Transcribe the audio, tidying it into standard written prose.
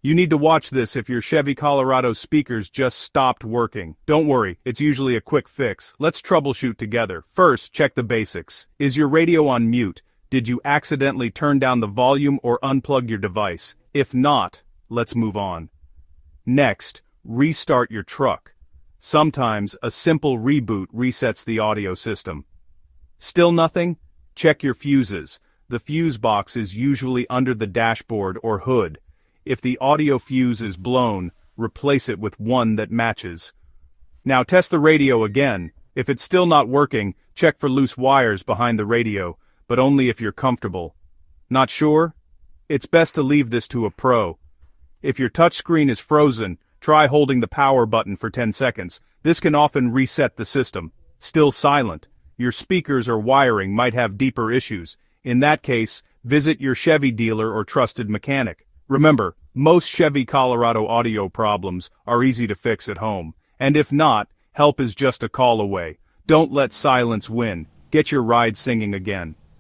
You need to watch this if your Chevy Colorado speakers just stopped working. Don't worry, it's usually a quick fix. Let's troubleshoot together. First, check the basics. Is your radio on mute? Did you accidentally turn down the volume or unplug your device? If not, let's move on. Next, restart your truck. Sometimes a simple reboot resets the audio system. Still nothing? Check your fuses. The fuse box is usually under the dashboard or hood. If the audio fuse is blown, replace it with one that matches. Now test the radio again. If it's still not working, check for loose wires behind the radio, but only if you're comfortable. Not sure? It's best to leave this to a pro. If your touchscreen is frozen, try holding the power button for 10 seconds. This can often reset the system. Still silent. Your speakers or wiring might have deeper issues. In that case, visit your Chevy dealer or trusted mechanic. Remember, most Chevy Colorado audio problems are easy to fix at home. And if not, help is just a call away. Don't let silence win. Get your ride singing again.